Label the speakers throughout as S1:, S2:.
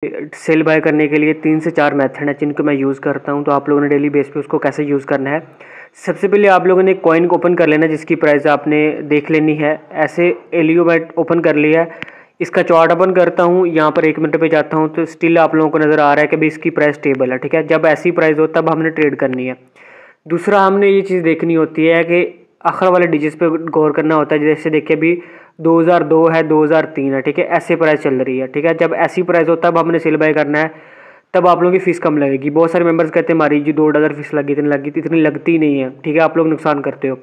S1: Cell bye करने के लिए 3 से 4 मेथड हैं जिनको मैं यूज़ करता हूं। तो आप लोगों ने डेली बेस पे उसको कैसे यूज़ करना है। सबसे पहले आप लोगों ने कॉइन को ओपन कर लेना जिसकी प्राइस आपने देख लेनी है। ऐसे एलईओ मैं ओपन कर लिया है। इसका चार्ट ओपन करता हूं, यहाँ पर 1 मिनट पे जाता हूं तो स्टिल आप लोगों को नज़र आ रहा है कि भाई इसकी प्राइस स्टेबल है। ठीक है, जब ऐसी प्राइस हो तब हमने ट्रेड करनी है। दूसरा हमने ये चीज़ देखनी होती है कि आखिर वाले डिजिट्स पे गौर करना होता है। जैसे देखिए अभी 2002 है, 2003 है, ठीक है, ऐसे प्राइस चल रही है। ठीक है, जब ऐसी प्राइस हो तब हमने सेल बाय करना है, तब आप लोगों की फ़ीस कम लगेगी। बहुत सारे मेंबर्स कहते हैं हमारी जी $2 फीस लगी, इतनी लगती नहीं है। ठीक है, आप लोग नुकसान करते हो।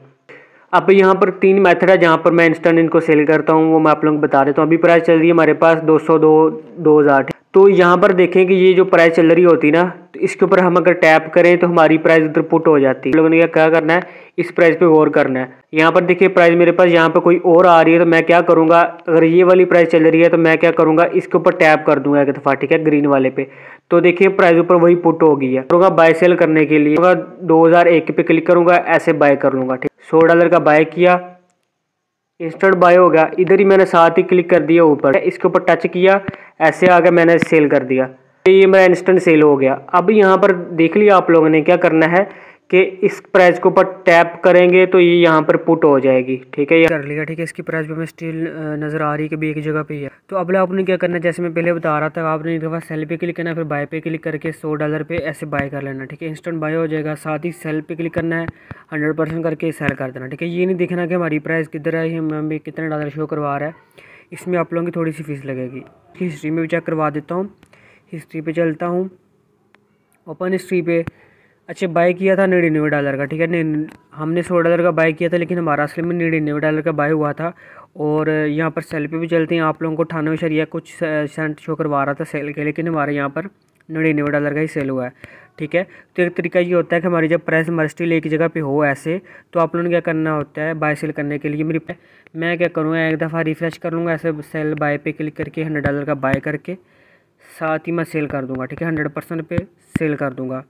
S1: अब यहाँ पर 3 मेथड है जहाँ पर मैं इंस्टेंट इनको सेल करता हूँ, वो मैं आप लोगों को बता देता हूँ। अभी प्राइस चल रही है हमारे पास 202, 2000। तो यहाँ पर देखें कि ये जो प्राइस चल रही होती है ना, तो इसके ऊपर हम अगर टैप करें तो हमारी प्राइस उधर पुट हो जाती है। लोगों ने क्या करना है, इस प्राइस पे गौर करना है। यहाँ पर देखिए प्राइस मेरे पास यहाँ पर कोई और आ रही है तो मैं क्या करूँगा, अगर ये वाली प्राइस चल रही है तो मैं क्या करूँगा, इसके ऊपर टैप कर दूंगा एक दफ़ा। ठीक है, ग्रीन वाले पे तो देखिए प्राइस ऊपर वही पुट हो गई है। करूँगा बाय सेल करने के लिए 2001 पे क्लिक करूँगा, ऐसे बाय कर लूँगा। ठीक, $100 का बाय किया, इंस्टेंट बाय हो गया। इधर ही मैंने साथ ही क्लिक कर दिया ऊपर, इसके ऊपर टच किया, ऐसे आगे मैंने सेल कर दिया। ये मेरा इंस्टेंट सेल हो गया। अब यहाँ पर देख लिया आप लोगों ने क्या करना है कि इस प्राइस के ऊपर टैप करेंगे तो ये यहाँ पर पुट हो जाएगी। ठीक है, ये कर लिया। ठीक है, इसकी प्राइस भी हमें स्टिल नज़र आ रही है कि भी एक जगह पे ही है। तो अब आपने क्या करना है, जैसे मैं पहले बता रहा था, आपने एक दफ़ा सेल पे क्लिक करना है, फिर बाय पे क्लिक करके $100 पे ऐसे बाय कर लेना। ठीक है, इंस्टेंट बाय हो जाएगा। साथ ही सेल पे क्लिक करना है, 100% करके सेल कर देना। ठीक है, ये नहीं देखना कि हमारी प्राइस किधर है, हमें कितने डॉलर शो करवा रहा है। इसमें आप लोगों की थोड़ी सी फीस लगेगी। हिस्ट्री में भी चेक करवा देता हूँ। हिस्ट्री पे चलता हूँ, ओपन हिस्ट्री पे। अच्छा, बाय किया था $99 का। ठीक है, हमने $100 का बाय किया था, लेकिन हमारा असल में $99 का बाय हुआ था। और यहाँ पर सेल पे भी चलते हैं, आप लोगों को 98 कुछ सेंट शो करवा रहा था सेल के, लेकिन हमारे यहाँ पर $99 का ही सेल हुआ है। ठीक है, तो एक तरीका ये होता है कि हमारी जब प्राइस हमारी स्टिल एक जगह पे हो ऐसे, तो आप लोगों ने क्या करना होता है, बाय सेल करने के लिए मैं क्या करूँगा, एक दफ़ा रिफ्रेश कर लूँगा, ऐसे सेल बाय पे क्लिक करके $100 का बाय करके साथ ही मैं सेल कर दूँगा। ठीक है, 100% पे सेल कर दूँगा।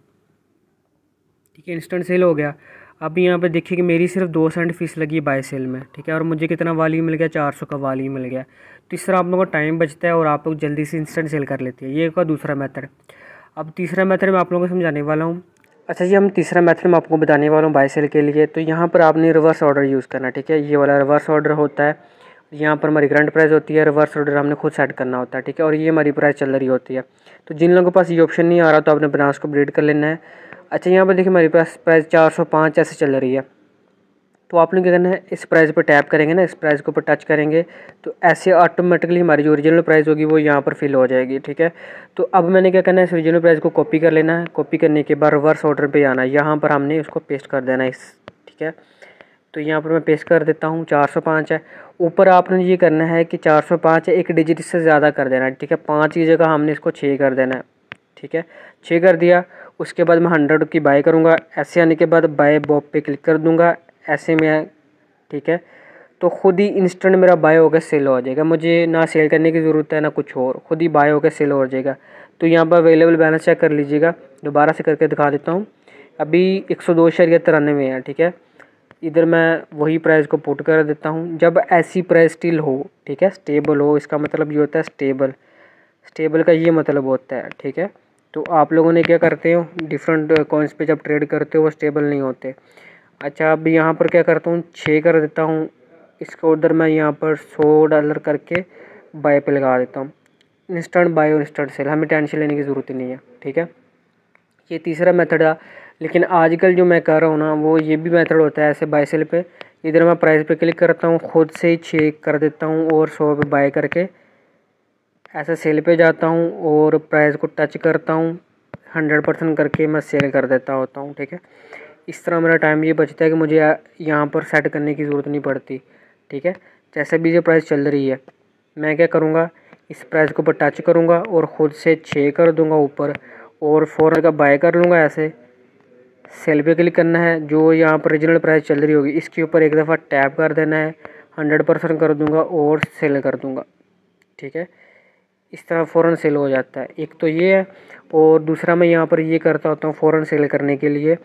S1: ठीक है, इंस्टेंट सेल हो गया। अब यहाँ पे देखिए कि मेरी सिर्फ 2 सेंट फीस लगी बाय सेल में। ठीक है, और मुझे कितना वाली मिल गया, 400 का वाली मिल गया। तो इस तरह आप लोगों का टाइम बचता है और आप लोग जल्दी से इंस्टेंट सेल कर लेते हैं। ये का दूसरा मेथड। अब तीसरा मेथड मैं आप लोगों को समझाने वाला हूँ। अच्छा जी, हम तीसरा मेथड मैं आपको बताने वाला हूँ बाय सेल के लिए। तो यहाँ पर आपने रिवर्स ऑर्डर यूज़ करना। ठीक है, ये वाला रिवर्स ऑर्डर होता है। यहाँ पर हमारी करंट प्राइस होती है, रिवर्स ऑर्डर हमने खुद सेट करना होता है। ठीक है, और ये हमारी प्राइस चल रही होती है। तो जिन लोगों के पास ये ऑप्शन नहीं आ रहा तो आपने बनास को अपडेट कर लेना है। अच्छा, यहाँ पर देखिए हमारे पास प्राइस 405 ऐसे चल रही है। तो आपने क्या करना है, इस प्राइस पर टैप करेंगे ना, इस प्राइस के ऊपर टच करेंगे तो ऐसे ऑटोमेटिकली हमारी जो ओरिजिनल प्राइस होगी वो यहाँ पर फिल हो जाएगी। ठीक है, तो अब मैंने क्या करना है, इस ओरिजिनल प्राइस को कॉपी कर लेना है। कॉपी करने के बाद रिवर्स ऑर्डर पे आना है, यहाँ पर हमने उसको पेस्ट कर देना है ठीक है, तो यहाँ पर मैं पेस्ट कर देता हूँ। 405 है। ऊपर आपने ये करना है कि 405 है, एक डिजिट इससे ज़्यादा कर देना है। ठीक है, 5 की जगह हमने इसको 6 कर देना है। ठीक है, 6 कर दिया। उसके बाद मैं 100 की बाय करूँगा। ऐसे आने के बाद बाय बॉब पे क्लिक कर दूँगा, ऐसे में। ठीक है, तो ख़ुद ही इंस्टेंट मेरा बाय होकर सेल हो जाएगा। मुझे ना सेल करने की ज़रूरत है ना कुछ और, ख़ुद ही बाय होकर सेल हो जाएगा। तो यहाँ पर अवेलेबल बैलेंस चेक कर लीजिएगा। दोबारा से करके दिखा देता हूँ। अभी 102.93 है। ठीक है, इधर मैं वही प्राइस को पुट कर देता हूँ। जब ऐसी प्राइस स्टिल हो, ठीक है, स्टेबल हो, इसका मतलब ये होता है स्टेबल। स्टेबल का ये मतलब होता है। ठीक है, तो आप लोगों ने क्या करते हो, डिफरेंट कॉइन्स पे जब ट्रेड करते हो वो स्टेबल नहीं होते। अच्छा, अब यहाँ पर क्या करता हूँ, 6 कर देता हूँ। इसको उधर मैं यहाँ पर $100 करके बाय पे लगा देता हूँ। इंस्टेंट बाय और इंस्टेंट सेल, हमें टेंशन लेने की ज़रूरत नहीं है। ठीक है, ये तीसरा मेथड है। लेकिन आजकल जो मैं कर रहा हूँ ना, वो ये भी मेथड होता है ऐसे बाय सेल पे। इधर मैं प्राइस पे क्लिक करता हूँ, खुद से ही 6 कर देता हूँ और 100 पे बाय करके ऐसे सेल पे जाता हूँ और प्राइस को टच करता हूँ, 100% करके मैं सेल कर देता होता हूँ। ठीक है, इस तरह मेरा टाइम ये बचता है कि मुझे यहाँ पर सेट करने की ज़रूरत नहीं पड़ती। ठीक है, जैसे भी जो प्राइस चल रही है मैं क्या करूँगा, इस प्राइस के ऊपर टच करूँगा और ख़ुद से 6 कर दूँगा ऊपर और फ़ौरन का बाय कर लूँगा। ऐसे सेल पे क्लिक करना है, जो यहाँ पर ओरिजिनल प्राइस चल रही होगी इसके ऊपर एक दफ़ा टैप कर देना है, 100% कर दूँगा और सेल कर दूँगा। ठीक है, इस तरह फ़ौरन सेल हो जाता है। एक तो ये है, और दूसरा मैं यहाँ पर ये करता होता हूँ फ़ौरन सेल करने के लिए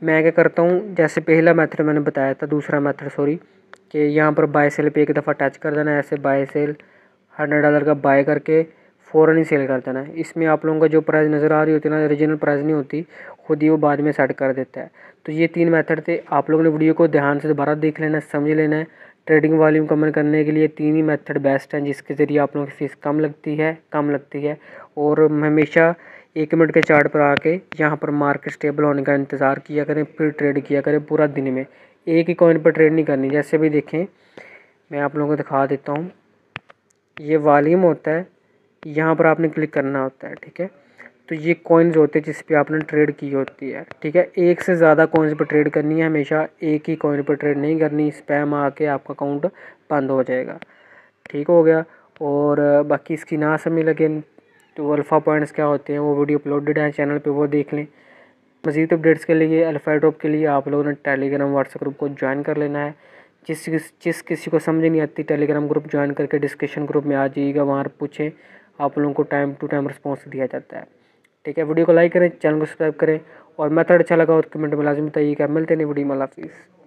S1: मैं क्या करता हूँ, जैसे पहला मेथड मैंने बताया था, दूसरा मेथड सॉरी, कि यहाँ पर बाय सेल पे एक दफ़ा टच कर देना है, ऐसे बाय सेल $100 का बाय करके फ़ौरन ही सेल कर देना है। इसमें आप लोगों का जो प्राइस नज़र आ रही होती है ना, ओरिजिनल प्राइस नहीं होती, खुद ही वो बाद में सेट कर देता है। तो ये 3 मेथड थे। आप लोगों ने वीडियो को ध्यान से दोबारा देख लेना है, समझ लेना है। ट्रेडिंग वॉल्यूम कम करने के लिए 3 ही मेथड बेस्ट हैं, जिसके ज़रिए आप लोगों की फ़ीस कम लगती है। और हमेशा 1 मिनट के चार्ट पर आके यहाँ पर मार्केट स्टेबल होने का इंतज़ार किया करें, फिर ट्रेड किया करें पूरा दिन में। एक ही कॉइन पर ट्रेड नहीं करनी। जैसे भी देखें, मैं आप लोगों को दिखा देता हूँ। ये वॉल्यूम होता है, यहाँ पर आपने क्लिक करना होता है, ठीक है। तो ये कॉइन्स होते हैं जिस पे आपने ट्रेड की होती है, ठीक है। एक से ज़्यादा कॉइन्स पर ट्रेड करनी है, हमेशा एक ही कॉइन पर ट्रेड नहीं करनी। स्पैम आके आपका अकाउंट बंद हो जाएगा, ठीक हो गया। और बाकी इसकी ना समझ लगे तो अल्फ़ा पॉइंट्स क्या होते हैं, वो वीडियो अपलोडेड है चैनल पे, वो देख लें। मज़ीद अपडेट्स के लिए अल्फ़ा ड्रॉप के लिए आप लोगों ने टेलीग्राम व्हाट्सएप ग्रुप को ज्वाइन कर लेना है। जिस किसी को समझ नहीं आती, टेलीग्राम ग्रुप ज्वाइन करके डिस्कशन ग्रुप में आ जाइएगा, वहाँ पूछें, आप लोगों को टाइम टू टाइम रिस्पॉन्स दिया जाता है, ठीक है। वीडियो को लाइक करें, चैनल को सब्सक्राइब करें, और मेथड अच्छा लगा और कमेंट में लाजमी बताइएगा। मिलते नहीं वीडियो में। अल्लाह हाफिज़।